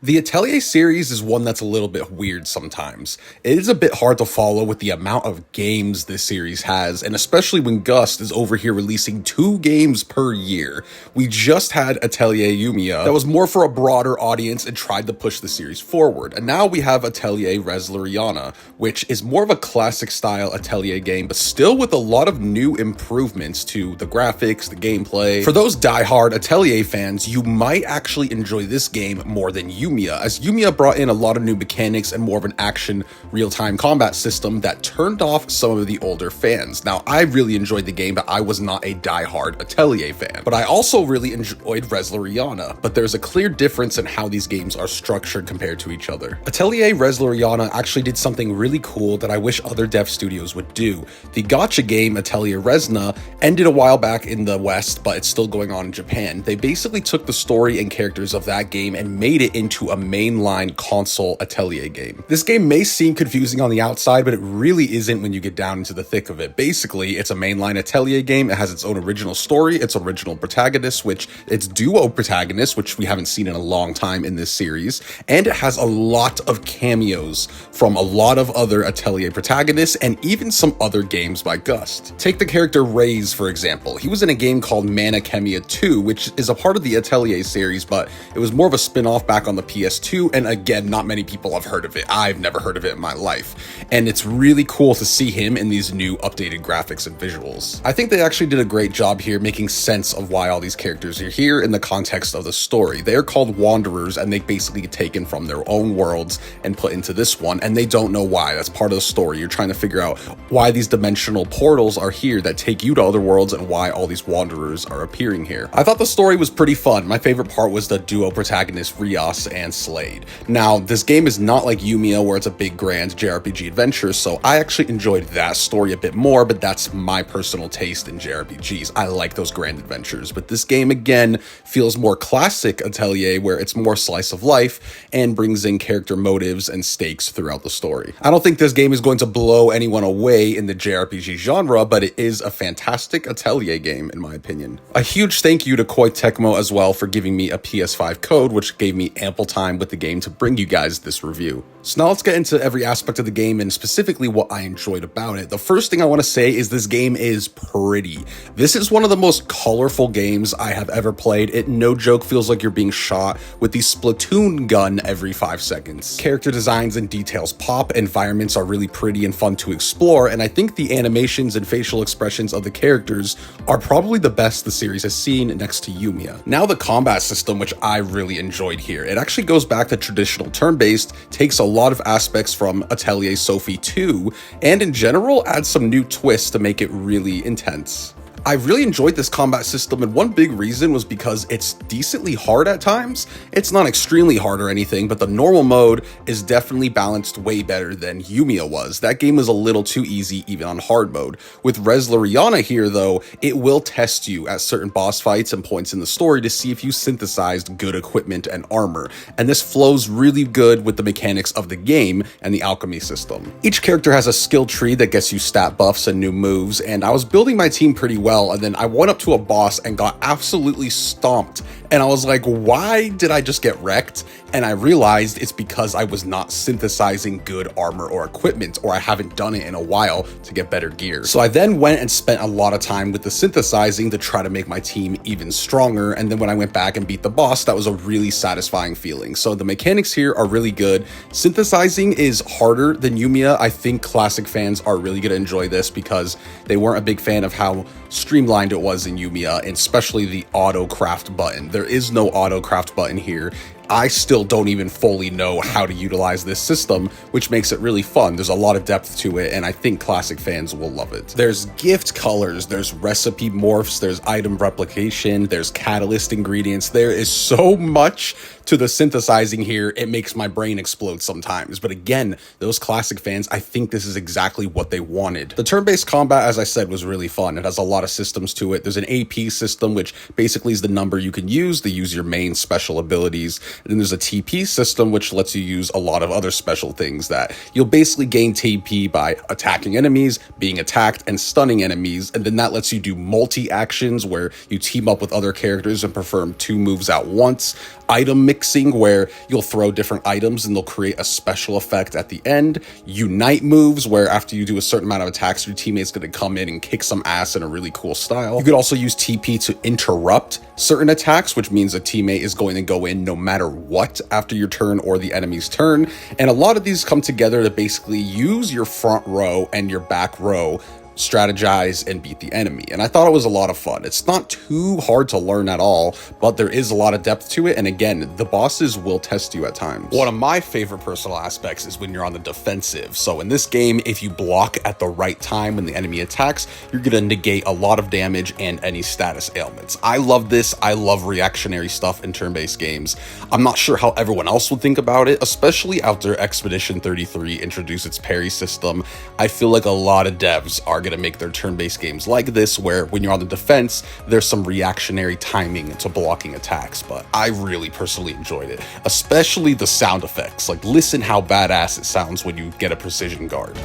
The Atelier series is one that's a little bit weird sometimes. It is a bit hard to follow with the amount of games this series has, and especially when Gust is over here releasing 2 games per year. We just had Atelier Yumia that was more for a broader audience and tried to push the series forward, and now we have Atelier Resleriana, which is more of a classic style Atelier game, but still with a lot of new improvements to the graphics, the gameplay. For those die-hard Atelier fans, you might actually enjoy this game more than Yumia, as Yumia brought in a lot of new mechanics and more of an action real-time combat system that turned off some of the older fans. Now, I really enjoyed the game, but I was not a die-hard Atelier fan. But I also really enjoyed Resleriana, but there's a clear difference in how these games are structured compared to each other. Atelier Resleriana actually did something really cool that I wish other dev studios would do. The gacha game Atelier Resna ended a while back in the West, but it's still going on in Japan. They basically took the story and characters of that game and made it into a mainline console Atelier game. This game may seem confusing on the outside, but it really isn't when you get down into the thick of it. Basically, it's a mainline Atelier game. It has its own original story, its original protagonists, which it's duo protagonists, which we haven't seen in a long time in this series, and it has a lot of cameos from a lot of other Atelier protagonists and even some other games by Gust. Take the character Raze, for example. He was in a game called Mana Chemia 2, which is a part of the Atelier series, but it was more of a spin-off back on the PS2, and again, not many people have heard of it. I've never heard of it in my life, and it's really cool to see him in these new updated graphics and visuals. I think they actually did a great job here making sense of why all these characters are here in the context of the story. They are called Wanderers, and they basically get taken from their own worlds and put into this one, and they don't know why. That's part of the story. You're trying to figure out why these dimensional portals are here that take you to other worlds and why all these Wanderers are appearing here. I thought the story was pretty fun. My favorite part was the duo protagonist Rias and Slade. Now, this game is not like Yumia where it's a big grand JRPG adventure, so I actually enjoyed that story a bit more, but that's my personal taste in JRPGs. I like those grand adventures, but this game again feels more classic Atelier where it's more slice of life and brings in character motives and stakes throughout the story. I don't think this game is going to blow anyone away in the JRPG genre, but it is a fantastic Atelier game in my opinion. A huge thank you to Koei Tecmo as well for giving me a PS5 code, which gave me ample time with the game to bring you guys this review. So now let's get into every aspect of the game and specifically what I enjoyed about it. The first thing I want to say is this game is pretty. This is one of the most colorful games I have ever played. It, no joke, feels like you're being shot with the Splatoon gun every 5 seconds. Character designs and details pop, environments are really pretty and fun to explore, and I think the animations and facial expressions of the characters are probably the best the series has seen next to Yumia. Now the combat system, which I really enjoyed here. It actually goes back to traditional turn-based, takes a lot of aspects from Atelier Sophie 2, and in general adds some new twists to make it really intense. I really enjoyed this combat system, and one big reason was because it's decently hard at times. It's not extremely hard or anything, but the normal mode is definitely balanced way better than Yumia was. That game was a little too easy even on hard mode. With Resleriana here though, it will test you at certain boss fights and points in the story to see if you synthesized good equipment and armor, and this flows really good with the mechanics of the game and the alchemy system. Each character has a skill tree that gets you stat buffs and new moves, and I was building my team pretty well, and then I went up to a boss and got absolutely stomped, and I was like, why did I just get wrecked? And I realized it's because I was not synthesizing good armor or equipment, or I haven't done it in a while to get better gear. So I then went and spent a lot of time with the synthesizing to try to make my team even stronger, and then when I went back and beat the boss, that was a really satisfying feeling. So the mechanics here are really good. Synthesizing is harder than Yumia. I think classic fans are really going to enjoy this because they weren't a big fan of how streamlined it was in Yumia, and especially the auto craft button. There is no auto craft button here. I still don't even fully know how to utilize this system, which makes it really fun. There's a lot of depth to it, and I think classic fans will love it. There's gift colors, there's recipe morphs, there's item replication, there's catalyst ingredients. There is so much to the synthesizing here, it makes my brain explode sometimes. But again, those classic fans, I think this is exactly what they wanted. The turn-based combat, as I said, was really fun. It has a lot of systems to it. There's an AP system, which basically is the number you can use to use your main special abilities. And then there's a TP system, which lets you use a lot of other special things that you'll basically gain TP by attacking enemies, being attacked, and stunning enemies. And then that lets you do multi-actions where you team up with other characters and perform 2 moves at once. Item mixing where you'll throw different items and they'll create a special effect at the end. Unite moves where after you do a certain amount of attacks, your teammate's going to come in and kick some ass in a really cool style. You could also use TP to interrupt certain attacks, which means a teammate is going to go in no matter what after your turn or the enemy's turn. And a lot of these come together to basically use your front row and your back row, strategize, and beat the enemy. And I thought it was a lot of fun. It's not too hard to learn at all, but there is a lot of depth to it. And again, the bosses will test you at times. One of my favorite personal aspects is when you're on the defensive. So in this game, if you block at the right time when the enemy attacks, you're going to negate a lot of damage and any status ailments. I love this. I love reactionary stuff in turn-based games. I'm not sure how everyone else would think about it, especially after Expedition 33 introduced its parry system. I feel like a lot of devs are going to make their turn-based games like this, where when you're on the defense, there's some reactionary timing to blocking attacks, but I really personally enjoyed it, especially the sound effects. Like, listen how badass it sounds when you get a precision guard.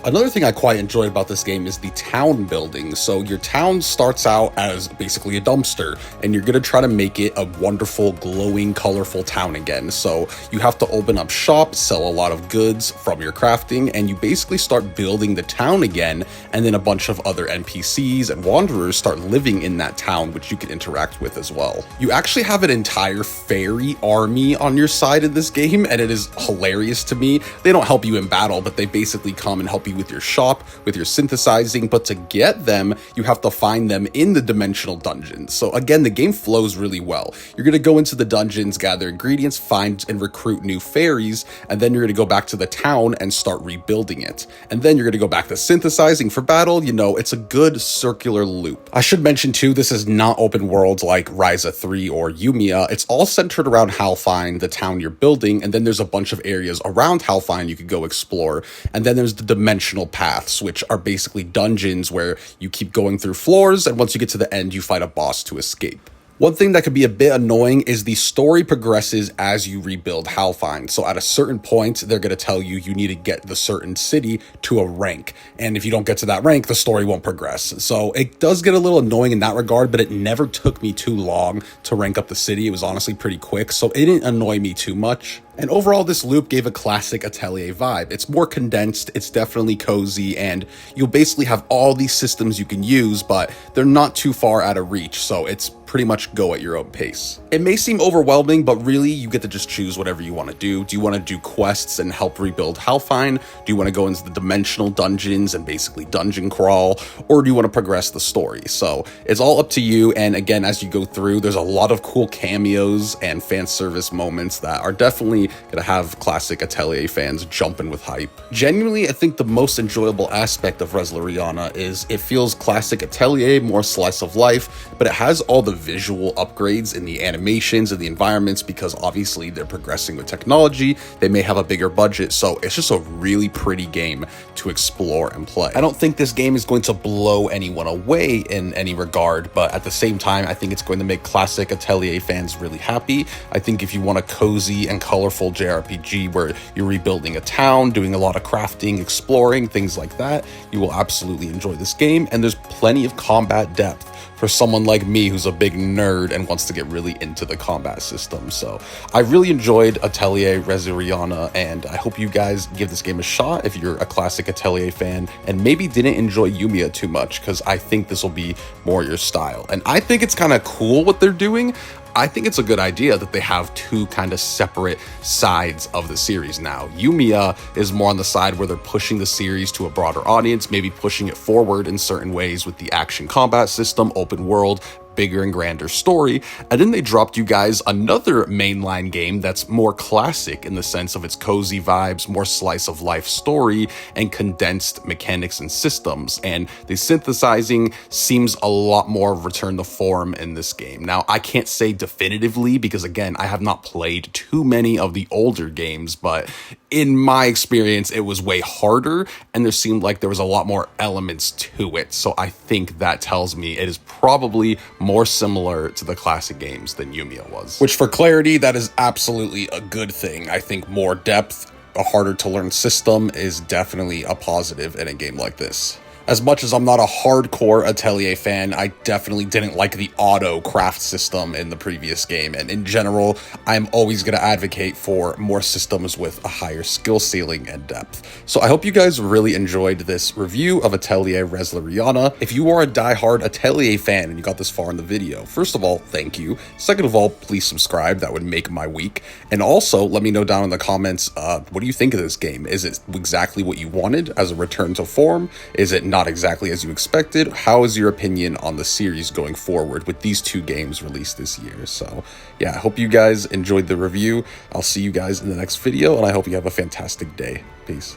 Another thing I quite enjoyed about this game is the town building. So your town starts out as basically a dumpster, and you're going to try to make it a wonderful, glowing, colorful town again. So you have to open up shop, sell a lot of goods from your crafting, and you basically start building the town again, and then a bunch of other NPCs and wanderers start living in that town, which you can interact with as well. You actually have an entire fairy army on your side in this game, and it is hilarious to me. They don't help you in battle, but they basically come and help you with your shop, with your synthesizing, but to get them, you have to find them in the dimensional dungeons. So again, the game flows really well. You're going to go into the dungeons, gather ingredients, find and recruit new fairies, and then you're going to go back to the town and start rebuilding it. And then you're going to go back to synthesizing for battle. You know, it's a good circular loop. I should mention too, this is not open world like Ryza 3 or Yumia. It's all centered around Halfine, the town you're building, and then there's a bunch of areas around Halfine you could go explore. And then there's the dimensional paths, which are basically dungeons where you keep going through floors, and once you get to the end, you fight a boss to escape. One thing that could be a bit annoying is the story progresses as you rebuild Halfine. So at a certain point, they're going to tell you you need to get the certain city to a rank. And if you don't get to that rank, the story won't progress. So it does get a little annoying in that regard, but it never took me too long to rank up the city. It was honestly pretty quick, so it didn't annoy me too much. And overall, this loop gave a classic Atelier vibe. It's more condensed, it's definitely cozy, and you'll basically have all these systems you can use, but they're not too far out of reach, so it's pretty much go at your own pace. It may seem overwhelming, but really you get to just choose whatever you want to do. Do you want to do quests and help rebuild Halfine? Do you want to go into the dimensional dungeons and basically dungeon crawl? Or do you want to progress the story? So it's all up to you, and again, as you go through, there's a lot of cool cameos and fan service moments that are definitely gonna have classic Atelier fans jumping with hype. Genuinely, I think the most enjoyable aspect of Resleriana is it feels classic Atelier, more slice of life, but it has all the visual upgrades in the animations and the environments because obviously they're progressing with technology. They may have a bigger budget, so it's just a really pretty game to explore and play. I don't think this game is going to blow anyone away in any regard, but at the same time, I think it's going to make classic Atelier fans really happy. I think if you want a cozy and colorful JRPG where you're rebuilding a town, doing a lot of crafting, exploring, things like that, you will absolutely enjoy this game, and there's plenty of combat depth for someone like me who's a big nerd and wants to get really into the combat system. So I really enjoyed Atelier Resleriana, and I hope you guys give this game a shot if you're a classic Atelier fan and maybe didn't enjoy Yumia too much, because I think this will be more your style. And I think it's kind of cool what they're doing. I think it's a good idea that they have two kind of separate sides of the series now. Yumia is more on the side where they're pushing the series to a broader audience, maybe pushing it forward in certain ways with the action combat system, open world, bigger and grander story. And then they dropped you guys another mainline game that's more classic in the sense of its cozy vibes, more slice of life story, and condensed mechanics and systems. And the synthesizing seems a lot more return to form in this game. Now, I can't say definitively because again, I have not played too many of the older games, but in my experience, it was way harder and there seemed like there was a lot more elements to it. So I think that tells me it is probably more similar to the classic games than Yumia was. Which for clarity, that is absolutely a good thing. I think more depth, a harder to learn system is definitely a positive in a game like this. As much as I'm not a hardcore Atelier fan, I definitely didn't like the auto craft system in the previous game, and in general, I'm always going to advocate for more systems with a higher skill ceiling and depth. So I hope you guys really enjoyed this review of Atelier Resleriana. If you are a diehard Atelier fan and you got this far in the video, first of all, thank you. Second of all, please subscribe, that would make my week. And also, let me know down in the comments, what do you think of this game? Is it exactly what you wanted as a return to form? Is it not exactly as you expected? How is your opinion on the series going forward with these two games released this year? So yeah, I hope you guys enjoyed the review. I'll see you guys in the next video, and I hope you have a fantastic day. Peace.